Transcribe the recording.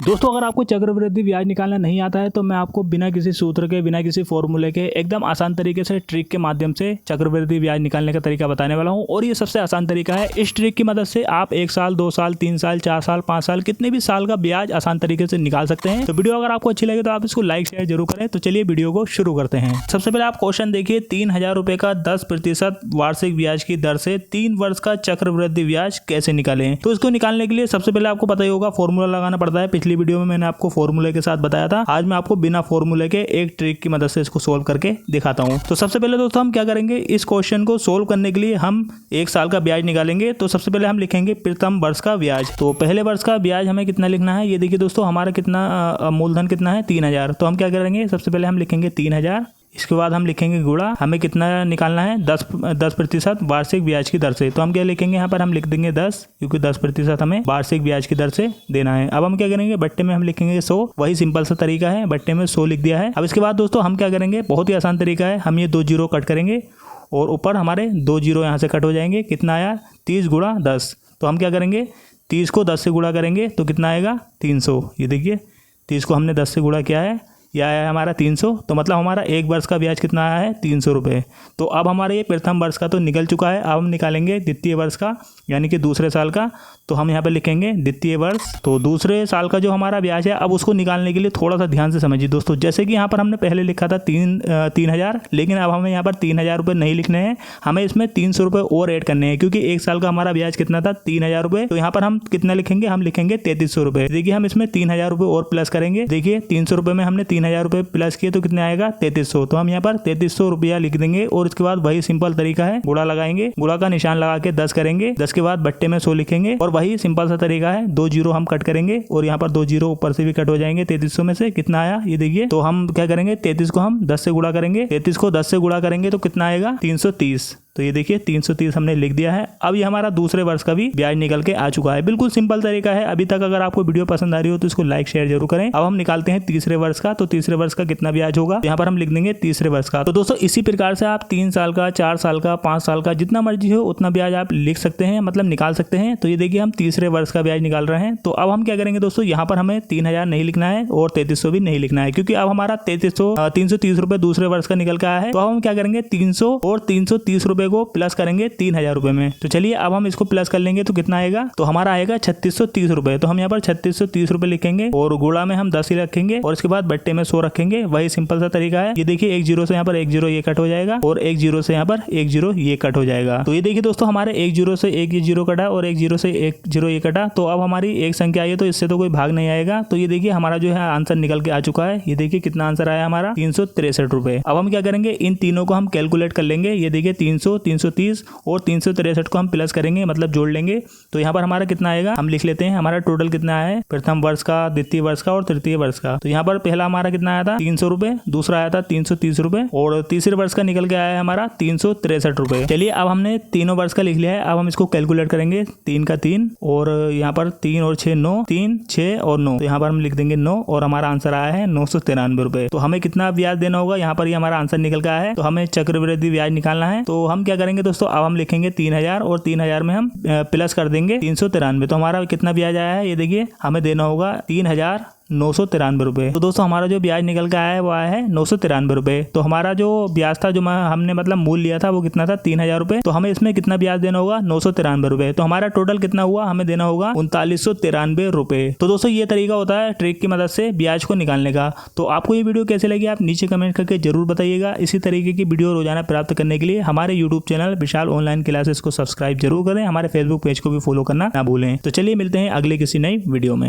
दोस्तों अगर आपको चक्रवृद्धि ब्याज निकालना नहीं आता है तो मैं आपको बिना किसी सूत्र के, बिना किसी फॉर्मूले के एकदम आसान तरीके से ट्रिक के माध्यम से चक्रवृद्धि ब्याज निकालने का तरीका बताने वाला हूं। और ये सबसे आसान तरीका है। इस ट्रिक की मदद से आप 1 साल, 2 साल, 3 साल, 4 साल, 5 साल, कितने भी साल का ब्याज आसान तरीके से निकाल सकते हैं। तो वीडियो अगर आपको अच्छी लगे तो आप इसको लाइक शेयर जरूर करें। तो चलिए वीडियो को शुरू करते हैं। सबसे पहले आप क्वेश्चन देखिए, 3000 रुपए का 10% वार्षिक ब्याज की दर से 3 वर्ष का चक्रवृद्धि ब्याज कैसे निकालें। तो इसको निकालने के लिए सबसे पहले आपको पता ही होगा फॉर्मूला लगाना पड़ता है। पिछली वीडियो में मैंने आपको फॉर्मूले के साथ बताया था। आज मैं आपको बिना फॉर्मूले के एक ट्रिक की मदद से इसको सोल्व करके दिखाता हूं। तो सबसे पहले दोस्तों हम क्या करेंगे, इस क्वेश्चन को सोल्व करने के लिए हम 1 साल का ब्याज निकालेंगे। तो सबसे पहले हम लिखेंगे प्रथम वर्ष का ब्याज। तो पहले वर्ष का ब्याज हमें कितना लिखना है, ये देखिए दोस्तों हमारा कितना मूलधन कितना है 3000। तो हम क्या करेंगे, सबसे पहले हम लिखेंगे 3000। इसके बाद हम लिखेंगे गुणा, हमें कितना निकालना है 10% वार्षिक ब्याज की दर से। तो हम क्या लिखेंगे, यहाँ पर हम लिख देंगे 10, क्योंकि 10% हमें वार्षिक ब्याज की दर से देना है। अब हम क्या करेंगे, बट्टे में हम लिखेंगे 100। वही सिंपल सा तरीका है, बट्टे में 100 लिख दिया है। अब इसके बाद दोस्तों हम क्या करेंगे, बहुत ही आसान तरीका है, हम ये 2 जीरो कट करेंगे और ऊपर हमारे 2 जीरो यहाँ से कट हो जाएंगे। कितना आया, 30 गुणा 10। तो हम क्या करेंगे, 30 को 10 से गुणा करेंगे तो कितना आएगा 300। ये देखिए 30 को हमने 10 से गुणा किया है, यह आया है हमारा 300। तो मतलब हमारा 1 वर्ष का ब्याज कितना आया है 300 रुपये। तो अब हमारे ये प्रथम वर्ष का तो निकल चुका है। अब हम निकालेंगे द्वितीय वर्ष का, यानी कि दूसरे साल का। तो हम यहाँ पे लिखेंगे द्वितीय वर्ष। तो दूसरे साल का जो हमारा ब्याज है, अब उसको निकालने के लिए थोड़ा सा ध्यान से समझिए दोस्तों। जैसे कि यहाँ पर हमने पहले लिखा था 3000, लेकिन अब हमें यहाँ पर 3000 रुपये नहीं लिखने हैं, हमें इसमें 300 रुपये और ऐड करने हैं। क्योंकि 1 साल का हमारा ब्याज कितना था 3000 रुपये। तो यहाँ पर हम कितना लिखेंगे, हम लिखेंगे 3300 रुपये। देखिए हम इसमें 3000 रुपये और प्लस करेंगे। देखिए 300 रुपये में हमने 3000 रुपये प्लस किए तो कितना आएगा 3300। तो हम यहाँ पर 3300 रुपया लिख देंगे और इसके बाद वही सिंपल तरीका है, गुणा लगाएंगे, गुणा का निशान लगा के 10 करेंगे, 10 के बाद बट्टे में 100 लिखेंगे और वही सिंपल सा तरीका है, 2 जीरो हम कट करेंगे और यहाँ पर 2 जीरो ऊपर से भी कट हो जाएंगे। 3300 में से कितना आया, ये देखिए। तो हम क्या करेंगे, 33 को हम 10 से गुणा करेंगे, 33 को 10 से गुणा करेंगे तो कितना आएगा 330। तो ये देखिए 330 हमने लिख दिया है। अब ये हमारा दूसरे वर्ष का भी ब्याज निकल के आ चुका है। बिल्कुल सिंपल तरीका है। अभी तक अगर आपको वीडियो पसंद आ रही हो तो इसको लाइक शेयर जरूर करें। अब हम निकालते हैं तीसरे वर्ष का। तो तीसरे वर्ष का कितना ब्याज होगा, यहाँ पर हम लिख देंगे तीसरे वर्ष का। तो दोस्तों इसी प्रकार से आप 3 साल का, 4 साल का, 5 साल का, जितना मर्जी हो उतना ब्याज आप लिख सकते हैं, मतलब निकाल सकते हैं। तो ये देखिए हम तीसरे वर्ष का ब्याज निकाल रहे हैं। तो अब हम क्या करेंगे दोस्तों, यहाँ पर हमें 3000 नहीं लिखना है और 3300 भी नहीं लिखना है, क्योंकि अब हमारा 330 रुपए दूसरे वर्ष का निकल के आया है। तो अब हम क्या करेंगे, 300 और 330 रुपए को प्लस करेंगे 3000 रुपए में। तो चलिए अब हम इसको प्लस कर लेंगे तो कितना आएगा, तो हमारा आएगा 3630 रुपए। तो हम यहाँ पर 3630 रुपए लिखेंगे और गुणा में हम 10 ही रखेंगे और इसके बाद बट्टे में 100 रखेंगे। वही सिंपल सा तरीका है। ये देखिए 1 जीरो से यहाँ पर 1 जीरो ये कट हो जाएगा और 1 जीरो से यहाँ पर 1 जीरो ये कट हो जाएगा। तो ये देखिए दोस्तों हमारे 1 जीरो से 1 जीरो कटा और 1 जीरो से 1 जीरो ये कटा। तो अब हमारी एक संख्या आई है तो इससे तो कोई भाग नहीं आएगा। तो ये देखिए हमारा जो है आंसर निकल के आ चुका है। ये देखिए कितना आंसर आया हमारा 363 रुपए। अब हम क्या करेंगे, इन तीनों को हम कैलकुलेट कर लेंगे। ये देखिए 300, 330 और 363 को हम प्लस करेंगे, मतलब जोड़ लेंगे। तो यहाँ पर हमारा कितना आएगा, हम लिख लेते हैं। हमारा टोटल कितना आया है, प्रथम वर्ष का, द्वितीय वर्ष का और तृतीय वर्ष का। तो यहाँ पर पहला हमारा कितना आया था 300 रुपए, दूसरा आया था 330 रुपए और तीसरे वर्ष का निकल के आया है हमारा 363 रुपए। चलिए अब हमने तीनों वर्ष का लिख लिया है। अब हम इसको कैलकुलेट करेंगे। 3 का 3 और यहाँ पर 3 और 6 9, 3 6 और 9। तो यहाँ पर हम लिख देंगे 9 और हमारा आंसर आया है 993 रुपए। तो हमें कितना ब्याज देना होगा, यहाँ पर ये हमारा आंसर निकल के आया है। तो हमें चक्रवृद्धि ब्याज निकालना है। तो हम क्या करेंगे दोस्तों, अब हम लिखेंगे 3000 और 3000 में हम प्लस कर देंगे 393। तो हमारा कितना ब्याज आया है, ये देखिए हमें देना होगा 3993 रुपए। तो दोस्तों हमारा जो ब्याज निकल के आया है वो आया है 993 रुपए। तो हमारा जो ब्याज था, जो हमने मतलब मूल लिया था, वो कितना था 3000 रुपए। तो हमें इसमें कितना ब्याज देना होगा 993 रुपए। तो हमारा टोटल कितना हुआ, हमें देना होगा 3993 रुपए। तो दोस्तों ये तरीका होता है ट्रिक की मदद से ब्याज को निकालने का। तो आपको ये वीडियो कैसे लगी आप नीचे कमेंट करके जरूर बताइएगा। इसी तरीके की वीडियो रोजाना प्राप्त करने के लिए हमारे यूट्यूब चैनल विशाल ऑनलाइन क्लासेस को सब्सक्राइब जरूर करें। हमारे फेसबुक पेज को भी फॉलो करना ना भूलें। तो चलिए मिलते हैं अगले किसी नई वीडियो में।